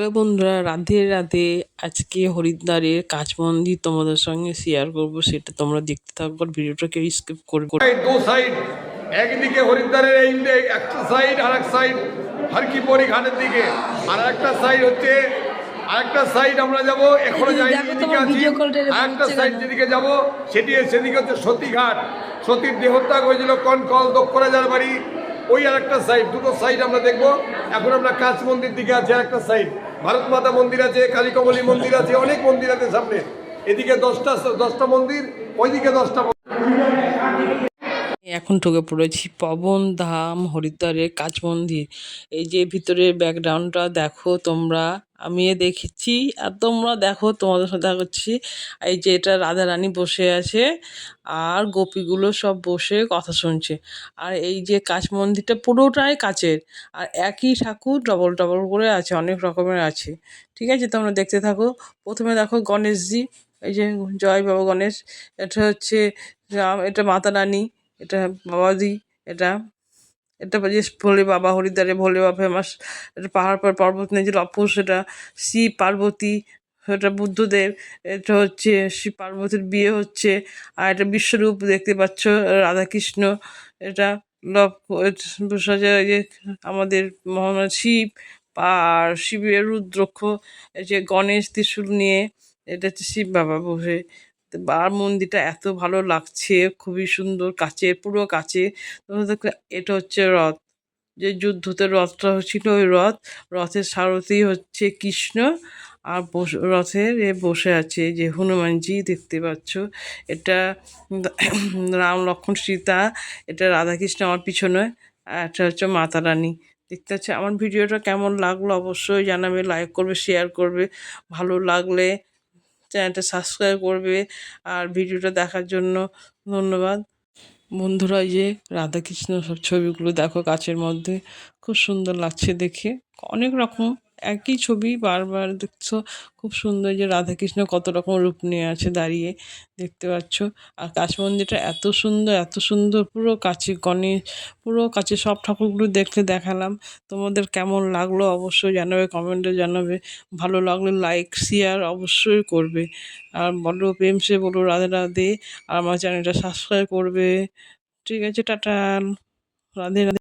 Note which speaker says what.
Speaker 1: Hello বন্ধুরা, রাধে রাধে। আজকে হরিদ্বারের কাচ মন্দির তোমাদের সঙ্গে শেয়ার করব, সেটা তোমরা দেখতে থাকবো। ভিডিওটাকে স্কিপ করে
Speaker 2: দু সাইড, একদিকে হরিদ্বারের এই একটা সাইড, আর এক সাইড হরকিপরি ঘাটের দিকে, আর একটা সাইড হচ্ছে আরেকটা সাইড আমরা যাব, এখনো যাইনি, এদিকে আছি। আরেকটা সাইড যেদিকে যাব সেদিকে হচ্ছে সতীঘাট, সতীর দেহত্যাগ হয়েছিল কনকল দক্ষরাজার বাড়ি, ওই আর একটা সাইড। দুটো সাইড আমরা দেখবো। এখন আমরা কাচ মন্দির দিকে আছে, আর একটা সাইড ভারত মাতা মন্দির আছে, কালীকমলী মন্দির আছে, অনেক মন্দির আছে সামনে। এদিকে 10টা মন্দির, ওইদিকে 10টা।
Speaker 1: এখন ঢুকে পড়েছি পবন ধাম হরিদ্বারের কাচ মন্দির। এই যে ভিতরে ব্যাকগ্রাউন্ডটা দেখো তোমরা, আমি দেখেছি আর তোমরা দেখো, তোমাদের সাথে দেখা করছি। এই যে এটা রাধা রানী বসে আছে আর গোপীগুলো সব বসে কথা শুনছে। আর এই যে কাচ মন্দিরটা পুরোটাই কাচের, আর একই ঠাকুর ডবল ডবল করে আছে, অনেক রকমের আছে। ঠিক আছে, তোমরা দেখতে থাকো। প্রথমে দেখো গণেশজি, এই যে জয় বাবা গণেশ। এটা হচ্ছে রাম, এটা মাতা রানী, এটা বাবাজি, এটা এটা যে ভোলে বাবা, হরিদ্বারে ভোলে বাবা ফেমাস। এটা পাহাড় পর পর্বত নিজের অপোস, এটা শিব পার্বতী, এটা বুদ্ধদেব। এটা হচ্ছে শিব পার্বতীর বিয়ে হচ্ছে। আর এটা বিশ্বরূপ দেখতে পাচ্ছ, রাধাকৃষ্ণ। এটা লব বসে এই যে আমাদের মহান শিব, আর শিবের রুদ্রক্ষ। এই যে গণেশ ত্রিশূল নিয়ে, এটা হচ্ছে শিব বাবা বসে। আর মন্দিরটা এত ভালো লাগছে, খুবই সুন্দর, কাছে, পুরো কাছে। তোমরা দেখো, এটা হচ্ছে রথ, যে যুদ্ধতে রথটা হচ্ছিল, ওই রথের সারথি হচ্ছে কৃষ্ণ। আর রথের বসে আছে যে হনুমানজি দেখতে পাচ্ছ। এটা রাম লক্ষ্মণ সীতা, এটা রাধাকৃষ্ণ আমার পিছনে, আর এটা হচ্ছে মাতা রানী দেখতে পাচ্ছি। আমার ভিডিওটা কেমন লাগলো অবশ্যই জানাবে, লাইক করবে, শেয়ার করবে। ভালো লাগলে চ্যানেলটা সাবস্ক্রাইব করবে। আর ভিডিওটা দেখার জন্য ধন্যবাদ বন্ধুরা। এই যে রাধাকৃষ্ণ সব ছবিগুলো দেখো কাচের মধ্যে, খুব সুন্দর লাগছে দেখে। অনেক রকম একই ছবি বারবার দেখছো, খুব সুন্দর। যে রাধাকৃষ্ণ কত রকম রূপ নিয়ে আছে দাঁড়িয়ে, দেখতে পাচ্ছ। আর কাচ মন্দিরটা এত সুন্দর, এত সুন্দর, পুরো কাছে গণেশ, পুরো কাছে সব ঠাকুরগুলো দেখলে দেখালাম। তোমাদের কেমন লাগলো অবশ্যই জানাবে, কমেন্টে জানাবে। ভালো লাগলে লাইক শেয়ার অবশ্যই করবে। আর বলো প্রেম সে বলো রাধে রাধে। আর আমার চ্যানেলটা সাবস্ক্রাইব করবে। ঠিক আছে, টাটা, রাধে রাধে।